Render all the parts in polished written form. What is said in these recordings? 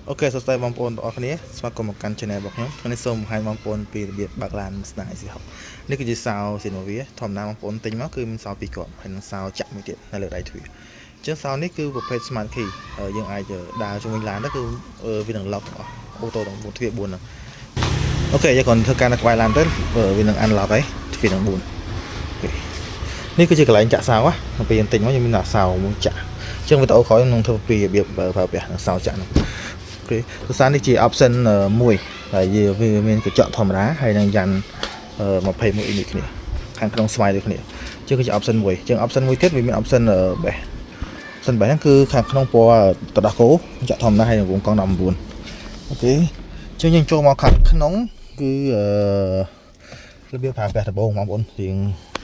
Ok, sau đây bong bồn ở cái này, smart cùng một căn channel bọc nhóm, cái này xong hai bong bồn bị biệt bạc lan này gì học. Này cái gì sao xin nói với, thầm nào bong bồn tính nó cứ mình sao bị cọp, hay là sao chậm một chút, hay là đại thủy. Chứ sao này cứ một page smart key, nhưng ai giờ đào trong mình làm đó cứ vì đằng lọc, ô tô đằng một việc buồn. Ok, giờ còn thưa can là quay làm tới, vì đằng ăn lọc ấy, vì đằng buồn. Này cứ chỉ cái lại chả sao á, mà bây giờ tính nó như mình là sao muốn chả. Chứ không phải tao khỏi nông thôn vì biệt vào biệt sao chả nó. Thực ra thì chỉ option mùi là gì vì mình cứ chọn thòm đá hay là dàn một pay mũi này kia hàng trong smile được này chứ cái option mùi thiết vì mình option ở bể option bể cứ hàng trong po tọt đá cố chọn thòm đá hay là cũng con nằm buồn ok chứ nhưng cho mà khăn nóng cứ cái biết phá bể là bông mong muốn thì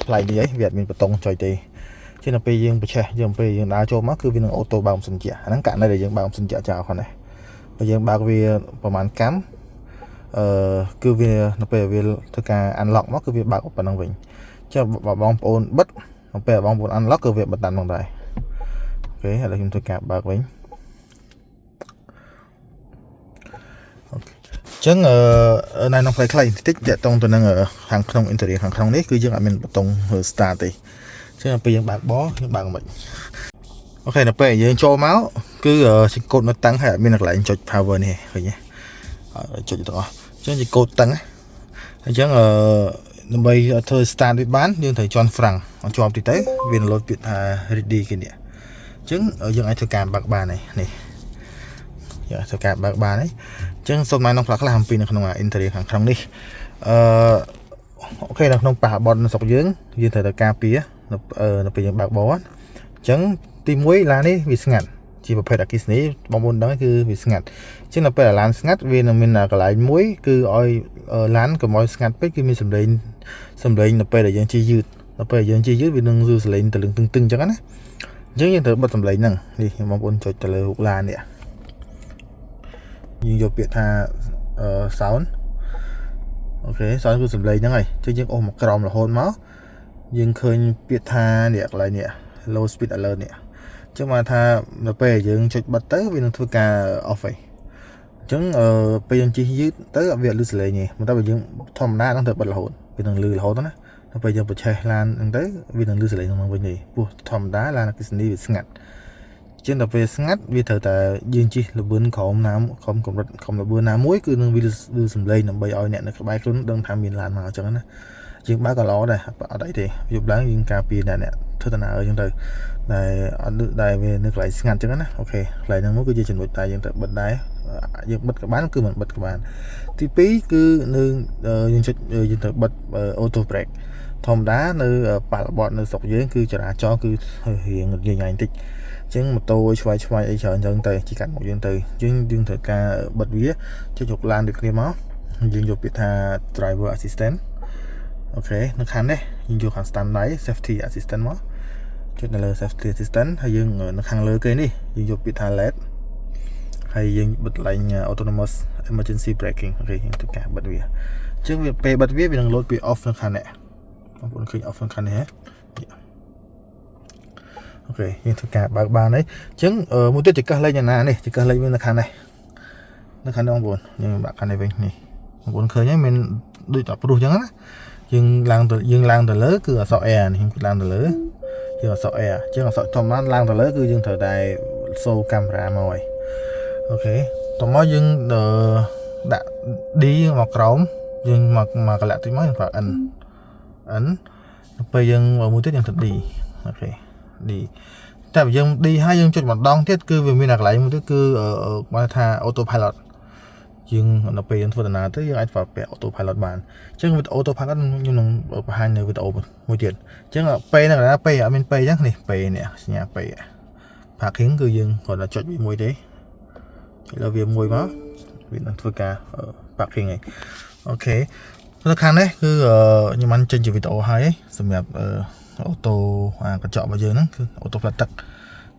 lại đi ấy Việt mình bắt tông chơi tì chứ là bây giờ bây giờ đá cho mắt cứ vì nó ô tô bao sân chả nắng cạn đây để dương bao sân chả chào con này bây giờ bao vìประมาณ cắm cứ vì nó về thực cả ăn lọc nó cứ việc bạc của năng vĩnh cho bóng ôn bất nó về bóng ôn ăn lóc cứ việc bật đàn bằng đài ok là chúng tôi cả bạc vĩnh chẳng ở này nó phải claim tích để tông từ năng ở hàng không internet hàng không đấy cứ dương là mình tông ở start thì chứ là bây giờ bạc bó bạc mình ok là bây giờ cho máu cứ cột nó tăng hay mình lại cho power này rồi nhé cho đó chứ gì cột tăng ấy chẳng bây thời stand bán nhưng thời chọn franc cho thì tới vì lối chuyện ready cái này chứng ở dương ai thời cảm bạc bà này thời cảm bạc bà đấy chứng sau này nó phải làm pin không là internet hàng không đi ok là không bà bọn sọc dưỡng như thời ca pía nó bây bạc bó chẳng tìm muối là đi vì ngặt chỉ phải đặt cái này bong bồn đó cứ vì ngặt chứ là phải là lan ngặt vì là mình là cái lại muối cứ oi lán của mọi ngặt biết khi mình sầm lên là phải là dân chi dư là phải dân chi dư vì đừng dư lên từ lưng từng chẳng á chứ như thế bật sầm lên nè đi bong bồn cho trả lời hụt lan nè như vô biệt tha sáu ok sáu cứ sầm lên như này chứ những ôm một cái đòn là hôn máu nhưng khơi biệt tha nè lại nè low speed alert nè chứ mà tha nó về dựng cho bật tới vì nó thua cả off vậy chứng bây giờ chỉ dưới tới việc lưu xử lý nhỉ mà ta bây giờ thom đá nó thật bật là hồn vì thằng lưu là hồn đó nó bây giờ bật chơi lan tới vì thằng lưu xử lý nó bên gì thom đá là cái gì bị ngặt trên tập về ngắt vì thời ta dương chi là bướn không nám không là bướn nám muối cứ nâng vì lưu xử lý nó bây giờ nè nó cái bài luôn đang tham miền lan mà cho nó chứ bác có ló đây ở đây thì giúp đáng những cà phê này nè thưa nào ở trong từ đây về nước lại ngăn chứ á ok lại năng muốn cứ trình bày tại dân tự bật đáy dân bật các bán cứ mình bật các bạn thì phí cứ nương dân tự bật auto brake thòng đá nơi bà bọn nơi sọc dưới cứ cho cứ hiện như ngày tích chứ một tôi xoay ấy chờ dân từ chỉ cần một dân từ chứ dân tự ca bật vía cho chụp lan được kia máu dân dục bị tha driver assistant ok nó khăn đấy nhưng dù khăn stand đấy safety assistant mà cho nên là safety assistant hay dừng nó khăn lơ cái đi nhưng dù bị thả led hay dừng bật lệnh autonomous emergency braking ok những tất cả bật vía chứ việc bật vía vì năng lối bị off nó khăn này muốn khi off nó khăn này hết ok những tất cả ba đấy chứng muốn tiếp chỉ cần lên nhà nào này chỉ cần lên bên là khăn này nó khăn đông buồn nhưng bạn khăn này bên này buồn khơi nhé mình đôi tập đồ chẳng á dương lang từ lớn cứ ở sọ e này lang từ lớn chứ ở sọ e chứ ở sọ trong nó lang từ lớn cứ dương thời đại show camera mồi ok tụi nó dương đã đi một cổng dương mà cái lại tụi nó phải ấn bây giờ vào mua tiết dương thật đi ok đi tại vì dương đi hai dương cho một đòn thiết cư vì mình đặt lại một tiết cư ở qua tha autopilot nhưng nó bây giờ phần nào tới anh phải bẻ autopilot bàn chứ với autopilot nhưng nó ở hai nơi với tàu môi tiền chứ là pay này là pay ở bên pay chắc này pay nè nhà pay phạt khiến cư dân gọi là chọn bị môi đấy chỉ là việc môi máu vì nó thua cả ở phạt khiến này ok nó khăn đấy cứ nhưng mà anh trên chỉ vì tàu hai ấy xong nhập ô tô cái chọn bao giờ nó cứ ô tô là tắc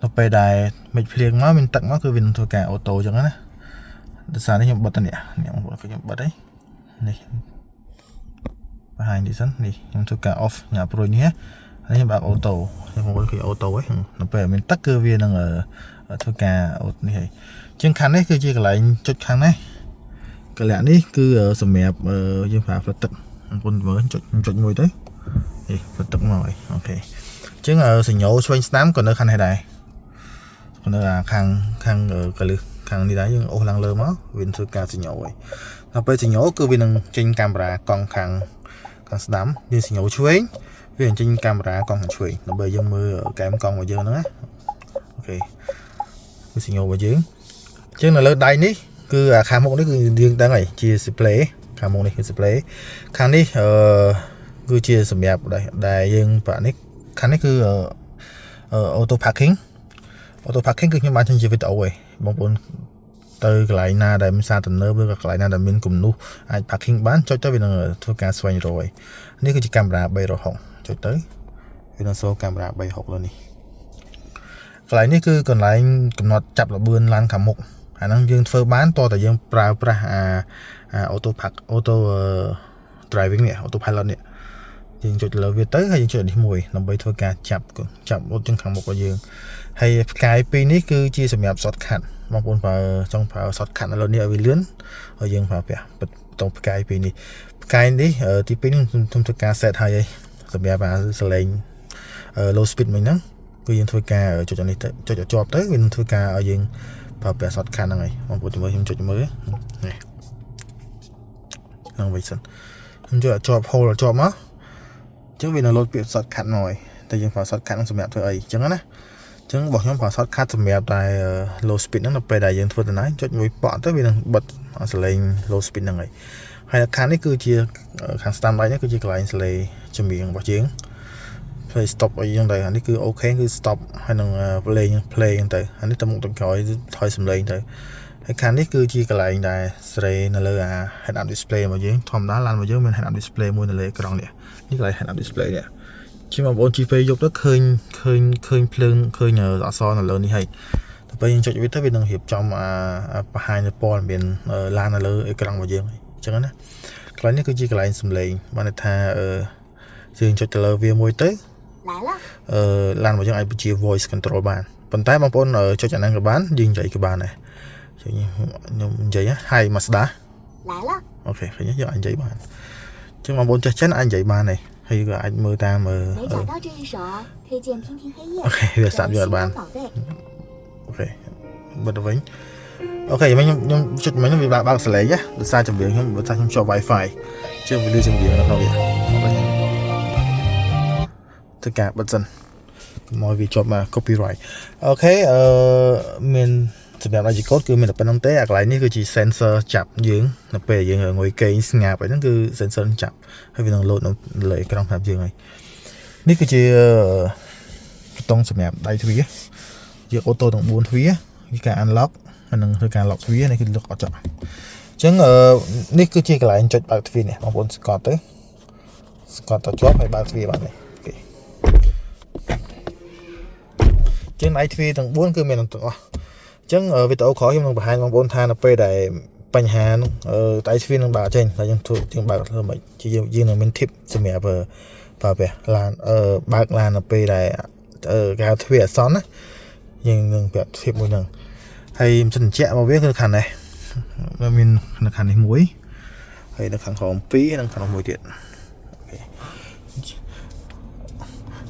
nó pay đài mình phiền máu mình tặng máu cứ vì nó thua cả ô tô chẳng á sáng đấy bật này bật đấy này hai đi sẵn đi nhưng tôi cả off nhà pro nhé đấy bạn ô tô nhưng không có khi ô tô ấy nó về mình tắt cơ viên đang ធ្វើការអូតនេះហើយជាងខាងនេះគឺជាកន្លែងចុចខាងនេះកន្លែងនេះគឺសម្រាប់យើងប្រើផ្លិតទឹកបងប្អូនមើលចុចមួយទៅផ្លិតទឹកមកហើយអូខេជាងសញ្ញោឆ្វេងស្ដាំក៏នៅខាងនេះដែរក៏នៅខាងកលឹះខាងនេះដែរយើងអូសឡើងលើមកវាធ្វើការសញ្ញោហើយដល់ពេលសញ្ញោគឺវានឹងចេញកាមេរ៉ាកង់ខាងស្ដាំយើងសញ្ញោឆ្វេងវាចេញកាមេរ៉ាកង់ខាងឆ្វេងដើម្បីយើងមើលកែមកង់របស់យើងហ្នឹងណាអូខេគឺសញ្ញោរបស់យើងជាងនៅលើដៃនេះគឺខាងមុខនេះគឺយើងដឹងហើយជា display ខាងមុខនេះគឺ display ខាងនេះគឺជាសម្រាប់ដែលយើងប្រាក់នេះខាងនេះគឺ auto parking គឺខ្ញុំបានចេញជាវីដេអូឯងបងប្អូនទៅកន្លែងណាដែលមានសារទំនើបឬក៏កន្លែងណាដែលមានគំនូសអាច parking បានចុចទៅវានឹងធ្វើការស្វែងរកឯងនេះគឺជាកាមេរ៉ា360ចុចទៅវានឹងសូកាមេរ៉ា360លើនេះកន្លែងនេះគឺកន្លែងកំណត់ចាប់ល្បឿនឡានខាងមុខអាហ្នឹងយើងធ្វើបានតើតែយើងប្រើប្រាស់auto driving នេះ auto pilot នេះយើងចុចលើវាទៅហើយយើងចុចនេះមួយដើម្បីធ្វើការចាប់រត់ទាំងខាងមុខរបស់យើងហើយផ្កាយពីរនេះគឺជាសម្រាប់ shortcut បងប្អូនប្រើចង់ប្រើ shortcut នៅលើនេះឲ្យវាលឿនហើយយើងប្រើតង់ផ្កាយពីរនេះផ្កាយនេះទី2នេះខ្ញុំធ្វើការ set ហើយសម្រាប់សលេង low speed មិញហ្នឹងគឺយើងធ្វើការចុចនេះទៅចុចឲ្យជាប់ទៅវានឹងធ្វើការឲ្យយើងប្រើប្រាស់ shortcut ហ្នឹងហើយបងប្អូនមើលខ្ញុំចុចមើលនេះហ្នឹងវិញសិនខ្ញុំចុចឲ្យជាប់ hold ឲ្យជាប់មកអញ្ចឹងវានឹងលោតពាក្យ shortcut មកហើយតែយើងប្រើ shortcut ហ្នឹងសម្រាប់ធ្វើអីអញ្ចឹងណាអញ្ចឹងរបស់ខ្ញុំប្រើ shortcut សម្រាប់តែ low speed ហ្នឹងដល់ពេលដែលយើងធ្វើដំណើរចុចមួយប៉ក់ទៅវានឹងបិទសលេង low speed ហ្នឹងហើយខាងនេះគឺជាខាង standby នេះគឺជាកន្លែងសលេងចម្រៀងរបស់យើងplay stop អីចឹងទៅអានេះគឺ OK គឺ stop ហើយនឹង play ចឹងទៅអានេះទៅមុខទៅក្រោយថយសំឡេងទៅហើយខាងនេះគឺជាកន្លែងដែលសេរីនៅលើhead up display របស់យើងធម្មតាឡានរបស់យើងមាន head up display មួយនៅលើអេក្រង់នេះកន្លែង head up display នេះជាបងប្អូន GP យកទៅឃើញភ្លើងឃើញអក្សរនៅលើនេះហើយទៅពេលយើងចុចវាទៅវានឹងរៀបចំបង្ហាញព័ត៌មានឡាននៅលើអេក្រង់របស់យើងអញ្ចឹងណាកន្លែងនេះគឺជាកន្លែងសំឡេងបានន័យថាយើងចុចទៅលើវាមួយទៅឡានរបស់យើងអាចបញ្ជា voice control បានប៉ុន្តែបងប្អូនចុចអាហ្នឹងក៏បានយើងនិយាយក៏បានដែរខ្ញុំនិយាយហើយ Mazda អូខេឃើញយើងអាចនិយាយបានអញ្ចឹងបងប្អូនចេះចិនអាចនិយាយបានដែរហើយក៏អាចមើលតាមអូខេវាសាប់យកបានអូខេបិទទៅវិញអូខេខ្ញុំចុចមិញវាបើកសលេងណាដោយសារចម្រៀងខ្ញុំបើថាខ្ញុំចូល Wi-Fi ជាងវាលឺចម្រៀងនៅក្នុងវាធ្វើការបិទសិនមកវាជាប់មក copyright អូខេមានសម្រាប់ IG code គឺមានតែប៉ុណ្្នឹងទេអាកន្លែងនេះគឺជា sensor ចាប់យើងនៅពេលយើងងុយគេងស្ងាត់អីហ្នឹងគឺ sensor ចាប់ហើយវានឹង load នៅលើអេក្រង់ប្រាប់យើងហើយនេះគឺជាប៊ូតុងសម្រាប់ដៃទ្វារយើងអូតូទាំង4ទ្វារគឺការ unlock ហើយនឹងធ្វើការ lock ទ្វារនេះគឺ lock អត់ចាប់អញ្ចឹងនេះគឺជាកន្លែងចុចបើកទ្វារនេះបងប្អូនស្កត់ទៅជាប់ហើយបើកទ្វារបាននេះអូខេជាងដៃទ្វារទាំង4គឺមានទាំងអស់អញ្ចឹងវីដេអូក្រោយខ្ញុំនឹងបង្ហាញបងប្អូនថានៅពេលដែលបញ្ហានោះដៃទ្វារនឹងបើកចេញតែយើងធ្វើជាងបើកធ្វើមិនជាយើងនឹងមាន tip សម្រាប់ប្រើប្រាស់ឡានបើកឡាននៅពេលដែលគេហៅទ្វារអសន្នណាយើងនឹងប្រាប់ tip មួយហ្នឹងហើយមិនសិនជាក់មកវាគឺខាងនេះមាននៅខាងនេះមួយហើយនៅខាងក្រោម2និងខាងនោះមួយទៀតអូខេ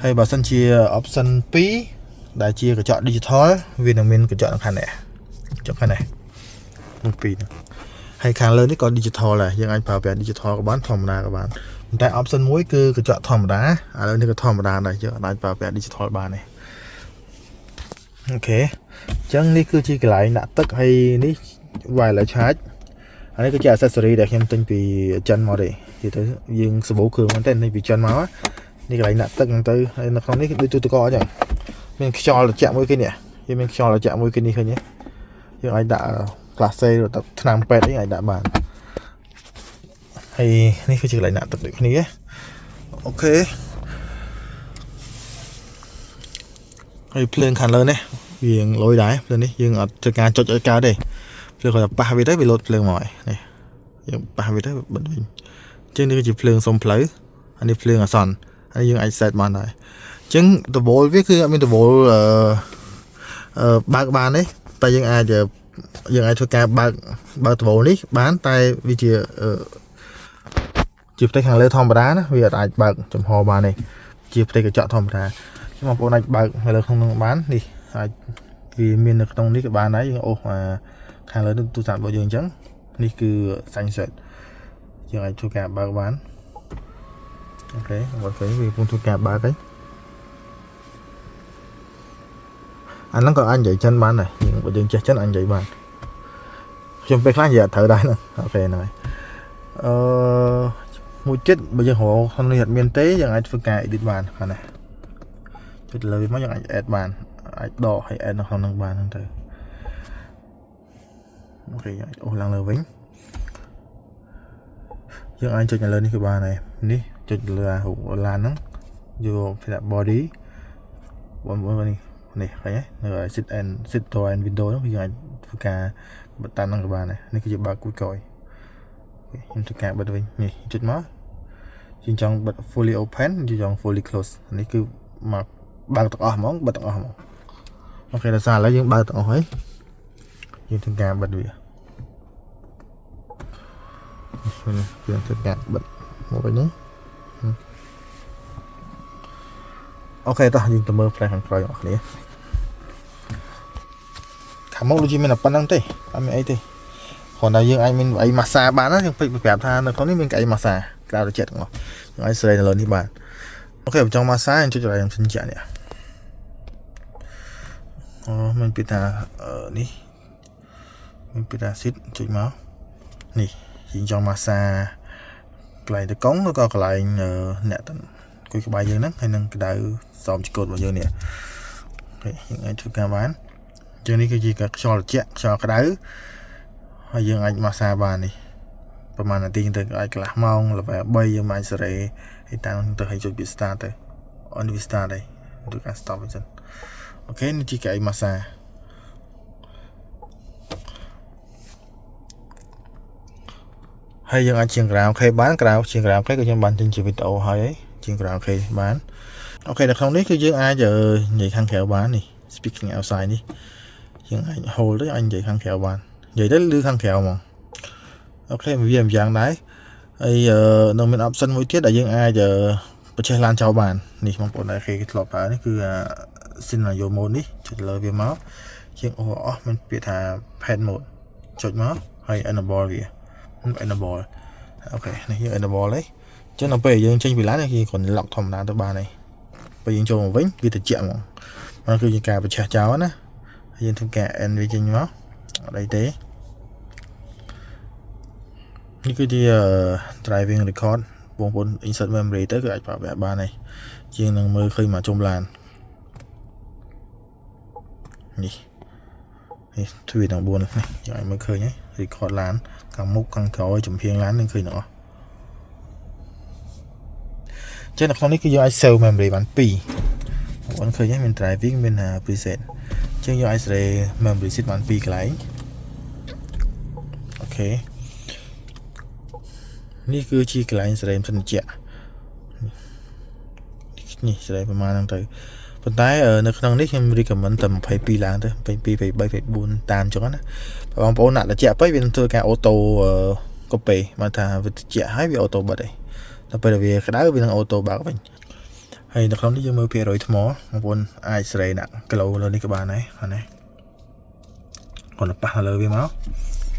ហើយបើសិនជា option 2ដែលជាកញ្ចក់ digital វានឹងមានកញ្ចក់នៅខាងនេះកញ្ចក់ខាងនេះមួយពីរហ្នឹងហើយខាងលើនេះក៏ digital ដែរយើងអាចប្រើប្រាស់ digital ក៏បានធម្មតាក៏បានប៉ុន្តែ option មួយគឺកញ្ចក់ធម្មតាឥឡូវនេះក៏ធម្មតាដែរយើងអាចប្រើប្រាស់ digital បានទេអូខេអញ្ចឹងនេះគឺជាកន្លែងដាក់ទឹកហើយនេះ wireless charge អានេះគឺជា accessory ដែលខ្ញុំទិញពីចិនមកទេនិយាយទៅយើងសម្បូរគ្រឿងមែនតើនេះពីចិនមកនេះកន្លែងដាក់ទឹកហ្នឹងទៅហើយនៅក្នុងនេះដូចទូទឹកកកអញ្ចឹងមានខ្យល់ត្រជាក់មួយគេនេះយើងមានខ្យល់ត្រជាក់មួយគេនេះឃើញទេយើងអាចដាក់ក្លាសេឬដាក់ថ្នាំពេទ្យអីអាចដាក់បានហើយនេះគឺជាកន្លែងដាក់ទឹកដូចគ្នាអូខេហើយភ្លើងខាងលើនេះវាងលយដែរភ្លើងនេះយើងអត់ធ្វើការចុចឲ្យកើតទេភ្លើងគាត់ប៉ះវាទៅវាលោតភ្លើងមកហើយនេះយើងប៉ះវាទៅបិទវិញអញ្ចឹងនេះគឺជាភ្លើងសុំផ្លូវអានេះភ្លើងអាសន្នហើយយើងអាច set បានដែរអញ្ចឹងដបូលវាគឺអត់មានដបូល បើកបានទេតែយើងអាចធ្វើការបើកដំបូងនេះបានតែវាជាផ្ទៃខាងលើធម្មតាណាវាអាចបើកចំហបានទេជាផ្ទៃកញ្ចក់ធម្មតាខ្ញុំបងប្អូនអាចបើកនៅលើក្នុងនឹងបាននេះអាចវាមាននៅក្នុងនេះក៏បានដែរយើងអូសខាងលើនឹងទូរស័ព្ទរបស់យើងអញ្ចឹងនេះគឺ Sunset យើងអាចធ្វើការបើកបានអូខេវាពុំធ្វើការបើកហើយអាហ្នឹងក៏អាចនិយាយចិនបានដែរបើយើងចេះចិនអាចនិយាយបានខ្ញុំពេលខ្លះនិយាយអត់ត្រូវដែរហ្នឹងអូខេហ្នឹងហើយមួយទៀតបើយើងរកក្នុងនេះអត់មានទេយើងអាចធ្វើការ edit បានហ្នឹងណាចុចលើវាមកយើងអាច add បានអាចដកឲ្យ add នៅក្នុងហ្នឹងបានហ្នឹងទៅអូខេយើងអាចអូសឡើងលើវិញយើងអាចចុចនៅលើនេះក៏បានដែរនេះចុចលើរូបឡានហ្នឹងយកផ្នែក body បងនេះឃើញទេនៅ sit to and window ហ្នឹងយើងអាចធ្វើការបិទតាមហ្នឹងក៏បានដែរនេះគឺជាបើកគួយក្រោយខ្ញុំធ្វើការបិទវិញនេះចុចមកយើងចង់បិទ fully open យើងចង់ fully close នេះគឺមកបើកទាំងអស់ហ្មងបិទទាំងអស់ហ្មងអូខេដល់សារឥឡូវយើងបើកទាំងអស់ហើយយើងធ្វើការបិទវាយើងធ្វើការបិទមកវិញនេះអូខេតោះយើងទៅមើលផ្លែខាងក្រោយរបស់គ្នាខាងមុខដូចជាមានតែប៉ុណ្្នឹងទេអត់មានអីទេគ្រាន់តែយើងអាចមានអីម៉ាសាបានណាយើងពេចប្រាប់ថានៅក្នុងនេះមានកៅអីម៉ាសាក្រៅត្រជាក់ទាំងអស់យើងអាចស្រីនៅលើនេះបានអូខេបើចង់ម៉ាសាយើងចុចឲ្យខ្ញុំសិនចាក់នេះមានពីថានេះមានពីថា sit ចុចមកនេះយើងចង់ម៉ាសាកន្លែងតកង់ឬក៏កន្លែងអ្នកគួយក្បាលយើងហ្នឹងហើយនឹងក្តៅសមឆ្កូតរបស់យើងនេះយើងអាចធ្វើការបានជាងនេះគឺជាខ្យល់ត្រជាក់ខ្យល់ក្តៅហើយយើងអាចម៉ាសាបាននេះប្រហែលនាទីទៅអាចកន្លះម៉ោងឬ3យើងអាចសេរីហើយតាមទៅឲ្យចុចពី start ទៅ on we start ហើយធ្វើការ stop វិញសិនអូខេនេះជាកៅអីម៉ាសាហើយយើងអាចជាងក្រៅអូខេបានក្រៅជាងក្រៅអូខេក៏ខ្ញុំបានទិញជាវីដេអូហើយជាងក្រៅអូខេបានអូខេនៅក្នុងនេះគឺយើងអាចនិយាយខាងក្រៅបាននេះ speaking outside នេះយើងអាច hold ទៅអាចនិយាយខាងក្រៅបាននិយាយទៅឮខាងក្រៅហ្មងអូខេវាម្យ៉ាងដែរហើយនៅមាន option មួយទៀតដែលយើងអាចបញ្ចេះឡានចោលបាននេះបងប្អូនដែលគេធ្លាប់ប្រើនេះគឺscenario mode នេះចុចលើវាមកយើងអូអស់មានពាក្យថា pet mode ចុចមកហើយ enable វា enable អូខេនេះយើង enable ហើយចឹងដល់ពេលយើងចេញពីឡានយើងគ្រាន់តែ lock ធម្មតាទៅបានហើយពេលយើងចូលមកវិញវាត្រជាក់ហ្មងហ្នឹងគឺជាការបញ្ឆេះចោលណាហើយយើងធ្វើការ end វាចេញមកអត់អីទេនេះគឺជា driving record បងប្អូន insert memory ទៅគឺអាចប្រើប្រាស់បានហើយជាងនឹងមើលឃើញមកជុំឡាននេះទ្វីទាំង4នេះយើងអាចមើលឃើញហើយ record ឡានខាងមុខខាងក្រោយចំហៀងឡាននឹងឃើញទាំងអស់ចឹងនៅក្នុងនេះគឺយើងអាច save memory បាន2បងប្អូនឃើញហើយមាន driving មាន preset ចឹងយើងអាច save memory seat បាន2កន្លែងអូខេនេះគឺជាកន្លែង save សិនជានេះ save ប្រហែលហ្នឹងទៅប៉ុន្តែនៅក្នុងនេះខ្ញុំ recommend តែ22ឡើងទៅ22 23 24តាមចឹងណាបងប្អូនដាក់ត្រជាក់ពេកវានឹងធ្វើការ auto copy មកថាវាត្រជាក់ហើយវា auto បិទហើយដល់ពេលវាក្តៅវានឹង auto បើកវិញហើយនៅក្នុងនេះយើងមើលភាគរយថ្មបងប្អូនអាចស្រីដាក់គីឡូលើនេះក៏បានដែរណាគាត់ប៉ះលើវាមក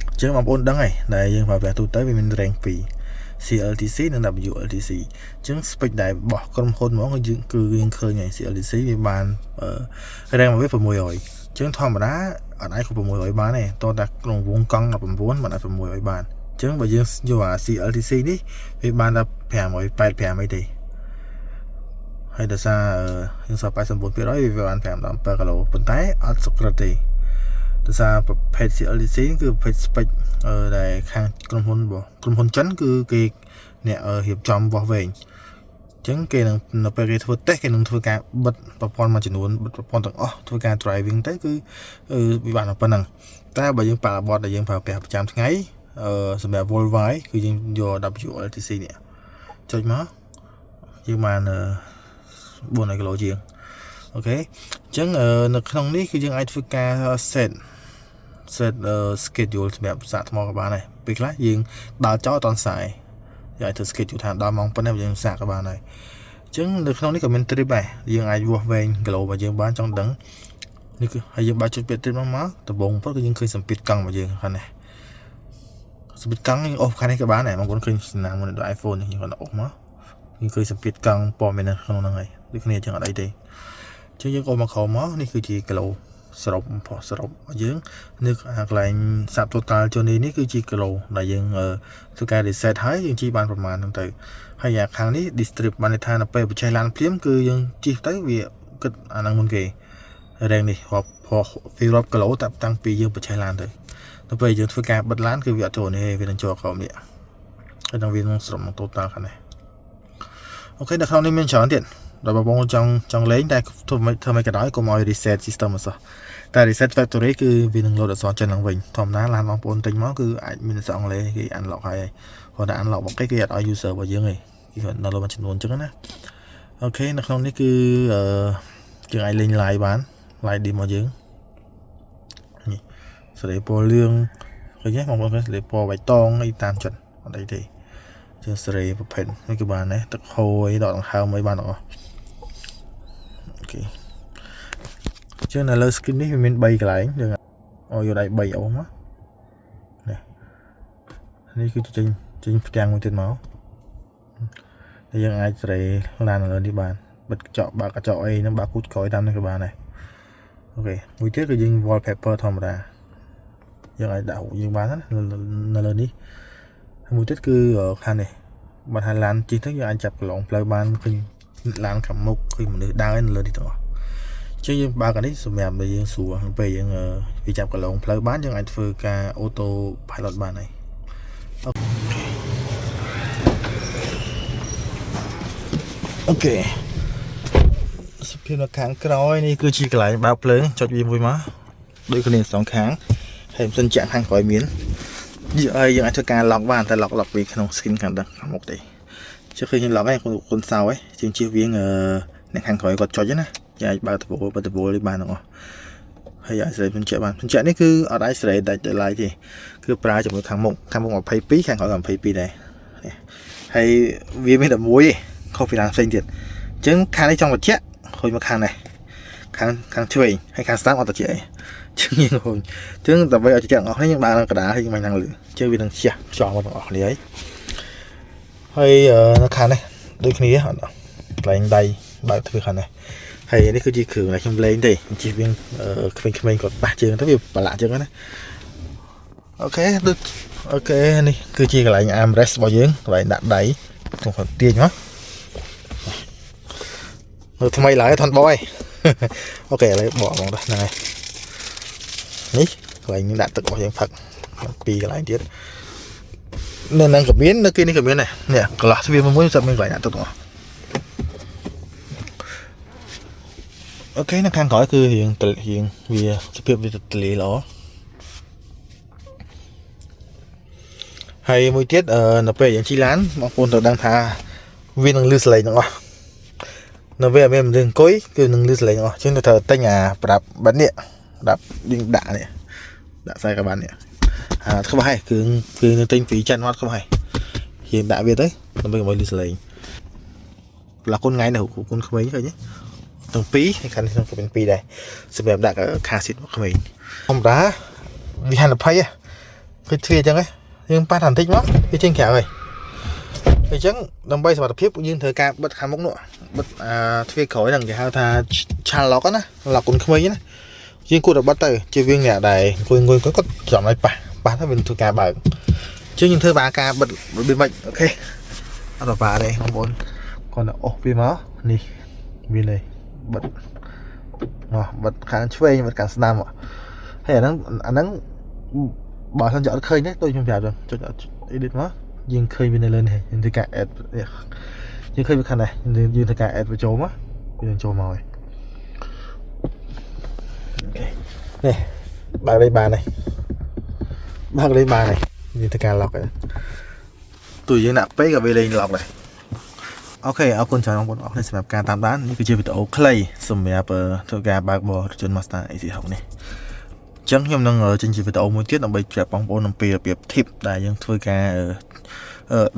អញ្ចឹងបងប្អូនដឹងហើយដែលយើងប្រើប្រាស់ទូទៅវាមាន rank 2 CLTC និង WLTC អញ្ចឹង spec ដែលរបស់ក្រុមហ៊ុនហ្មងគឺយើងឃើញហើយ CLTC វាបាន rank មកវា600អញ្ចឹងធម្មតាអត់អាចគ្រប់600បានទេតោះតែក្នុងវងកង់19មិនអាច600បានអញ្ចឹងបើយើងយកអា CLTC នេះវាបានតែ585អីទេហើយដោយសារយើងសល់ 89% វាបាន5ដល់7គីឡូប៉ុន្តែអត់សុក្រិតទេដោយសារប្រភេទ CLTC គឺប្រភេទ spec ដែលខាងក្រុមហ៊ុនចិនគឺគេអ្នករៀបចំវាស់វែងអញ្ចឹងគេនឹងនៅពេលគេធ្វើតេស្តគេនឹងធ្វើការបិទប្រព័ន្ធមួយចំនួនបិទប្រព័ន្ធទាំងអស់ធ្វើការ driving ទៅគឺវាបានតែប៉ុណ្្នឹងតែបើយើងប្រើបតដែលយើងប្រើប្រាស់ប្រចាំថ្ងៃសម្រាប់ worldwide គឺយើងយក WLTC នេះចុចមកយើងបាន400គីឡូជាង អូខេអញ្ចឹងនៅក្នុងនេះគឺយើងអាចធ្វើការ set schedule សម្រាប់សាកថ្មក៏បានដែរពេលខ្លះយើងដើរចោលអត់តន់សាយយើងអាចធ្វើ schedule ថាដល់ម៉ោងប៉ុណ្ណេះយើងសាកក៏បានដែរអញ្ចឹងនៅក្នុងនេះក៏មាន trip ដែរយើងអាចវាស់វែងគីឡូរបស់យើងបានចង់ដឹងនេះគឺហើយយើងបើកចុចពាក្យ trip មកដំបូងប៉ុន្តែគឺយើងឃើញសម្ពាធកង់របស់យើងខាងនេះសម្ពាធកង់យើងអូសខាងនេះក៏បានដែរបងប្អូនឃើញសំណាងមួយដូច iPhone នេះយើងគាត់អូសមកយើងឃើញសម្ពាធកង់ព័ត៌មាននៅក្នុងហ្នឹងហើយដូចគ្នាអញ្ចឹងអត់អីទេអញ្ចឹងយើងអូសមកក្រោមមកនេះគឺជាគីឡូសរុបរបស់សរុបយើងនៅកន្លែងសាប់ total ចូលនេះគឺជាគីឡូដែលយើងធ្វើការ reset ហើយយើងជីបានប្រមាណហ្នឹងទៅហើយអាខាងនេះ distrib បានន័យថានៅពេលបញ្ចេះឡានភ្លាមគឺយើងជីទៅវាគិតអាហ្នឹងមុនគេរែងនេះរាប់ពីរាប់គីឡូតាំងពីយើងបញ្ចេះឡានទៅដល់ពេលយើងធ្វើការបិទឡានគឺវាអត់ចូលនេះវានឹងចូលក្រោមនេះហើយនឹងវានឹងសរុបមក total ខាងនេះអូខេដល់ក្នុងនេះមានច្រើនទៀតដល់បងប្អូនចង់លេងតែធ្វើមិនក៏ដោយកុំឲ្យ reset system អសោះតែ reset factory គឺវានឹង load អក្សរចិនឡើងវិញធម្មតាឡានបងប្អូនទិញមកគឺអាចមានអក្សរអង់គ្លេសគេ unlock ហើយគាត់តែ unlock មកគេអត់ឲ្យ user របស់យើងទេគេគាត់ download បានចំនួនអញ្ចឹងណាអូខេនៅក្នុងនេះគឺយើងអាចលេង live បាន live demo យើងនេះសេរីពណ៌លឿងឃើញទេបងប្អូនសេរីពណ៌បៃតងអីតាមចិត្តអត់អីទេជាសេរីប្រភេទនេះគឺបានដែរទឹកហូរអីដកដង្ហើមអីបានទាំងអស់អូខេជាងនៅលើ screen នេះវាមាន3កន្លែងយើងឲ្យយកដៃ3អូសមកនេះគឺចេញផ្ទាំងមួយទៀតមកហើយយើងអាចសេរីឡាននៅលើនេះបានបិទកញ្ចក់បើកកញ្ចក់អីហ្នឹងបើកគូតក្រោយតាមនេះក៏បានដែរអូខេមួយទៀតគឺយើង wallpaper ធម្មតាយើងអាចដាក់យើងបាននៅលើនេះមួយទៀតគឺខាងនេះបើថាឡានជិះទៅយើងអាចចាប់កន្លងផ្លូវបានឃើញឡានខាងមុខឃើញមនុស្សដើរនៅលើនេះទាំងអស់ចឹងយើងបើកអានេះសម្រាប់ឲ្យយើងស្រួលពេលយើងវាចាប់កន្លងផ្លូវបានយើងអាចធ្វើការ auto pilot បានហើយអូខេសភាពនៅខាងក្រោយនេះគឺជាកន្លែងបើកភ្លើងចុចវាមួយមកដូចគ្នាសងខាងហើយមិនសិនចាក់ខាងក្រោយមានយើងអាចធ្វើការ lock បានតែ lock ពីក្នុង screen ខាងមុខទេជិះឃើញយើង lock ហើយគុណសោហើយជាងជិះវាអ្នកខាងក្រោយគាត់ចុចណាយើងអាចបើកតវលនេះបានទាំងអស់ហើយអាចសេរីបញ្ជាក់បានបញ្ជាក់នេះគឺអត់អាចសេរីដាច់ឡើយទេគឺប្រើជាមួយខាងមុខ22ខាងក្រោយ22ដែរហើយវាមាន11ទេខុសពីឡានផ្សេងទៀតអញ្ចឹងខាងនេះចង់បញ្ជាក់ឃើញមកខាងនេះខាងឆ្វេងហើយខាងស្ដាំអត់បញ្ជាក់ទេជើងយើងឃើញជើងដើម្បីឲ្យទាំងអស់នេះយើងបើកនៅកណ្ដាលហើយយើងមិនហ្នឹងលឺជើងវានឹងជះខ្យល់មកទាំងអស់គ្នាហើយនៅខាងនេះដូចគ្នាអត់កន្លែងដៃបើកទ្វារខាងនេះហើយនេះគឺជាគ្រឿងដែលខ្ញុំលេងទេជិះវិញក្មេងៗគាត់ប៉ះជើងទៅវាប្រឡាក់ជើងណាអូខេនេះគឺជាកន្លែង armrest របស់យើងកន្លែងដាក់ដៃខ្ញុំគាត់ទាញមកនៅថ្មីឡើយអត់ថនបយអូខេឥឡូវបកហ្មងដល់ហ្នឹងហើយនេះកន្លែងដាក់ទឹករបស់យើងផឹកពីរកន្លែងទៀតនៅនឹងក៏មាននៅគេនេះក៏មានដែរនេះកន្លោះទ្វារមួយស្រាប់មានកន្លែងដាក់ទឹកទាំងអស់អូខេនៅខាងក្រោយគឺរៀងវាសភាពវាទលាល្អហើយមួយទៀតនៅពេលយើងជិះឡានបងប្អូនត្រូវដឹងថាវានឹងលឺសលេងទាំងអស់នៅពេលមានមនុស្សអង្គុយគឺនឹងលឺសលេងទាំងអស់ជាងត្រូវទិញអាប្រាប់បាត់នេះដាក់យើងដាក់នេះដាក់ខ្សែក្បាត់នេះខ្វះហើយគឺនឹងទិញពីចិនមកខ្វះហើយយើងដាក់វាទៅដើម្បីកុំឲ្យលឺសលេងប្លាគុណថ្ងៃនៅគុណក្មេងឃើញទេទាំងពីរហើយខាងនេះក៏មានពីរដែរសម្រាប់ដាក់ខាស៊ីតមកក្មេងធម្មតាវាហាន20គឺទ្វារអញ្ចឹងហ៎យើងប៉ះបន្តិចមកវាចេញក្រៅហើយអញ្ចឹងដើម្បីសុវត្ថិភាពយើងត្រូវការបិទខាងមុខនោះបិទទ្វារក្រោយហ្នឹងគេហៅថាឆាលឡុកណាឡុកគុណក្មេងណាយើងគួរតែបិទទៅជាវាអ្នកដែលអង្គុយគាត់ចាំឲ្យប៉ះទៅវាធ្វើការបើកអញ្ចឹងយើងធ្វើបាការបិទរបៀបម៉េចអូខេអត់បាទេបងប្អូនគាត់ទៅអូសវាមកនេះវាលេបិទខាងឆ្វេងបិទខាងស្ដាំហើយអាហ្នឹងបើសិនជាអត់ឃើញទេដូចខ្ញុំប្រាប់ចឹងចុច edit មកយើងឃើញវានៅលើនេះយើងធ្វើការ add យើងឃើញវាខាងនេះយើងធ្វើការ add វាចូលមកវានឹងចូលមកហើយអូខេនេះបើកលេខបានហើយយើងធ្វើការ lock ហើយទូយើងដាក់ពេកក៏វាលេង lock ដែរ អូខេអរគុណច្រើនបងប្អូនអរគុណសម្រាប់ការតាមដាននេះគឺជាវីដេអូខ្លីសម្រាប់ធ្វើការបើកបររថយន្ត Mazda AC6 នេះអញ្ចឹងខ្ញុំនឹងចេញជាវីដេអូមួយទៀតដើម្បីប្រាប់បងប្អូនអំពីរបៀប tip ដែលយើងធ្វើការ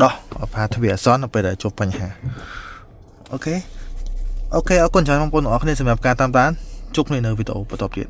ដោះផាទ្វារអាសន្ននៅពេលដែលជួបបញ្ហាអូខេអរគុណច្រើនបងប្អូនអរគុណសម្រាប់ការតាមដានជួបគ្នានៅវីដេអូបន្តទៀត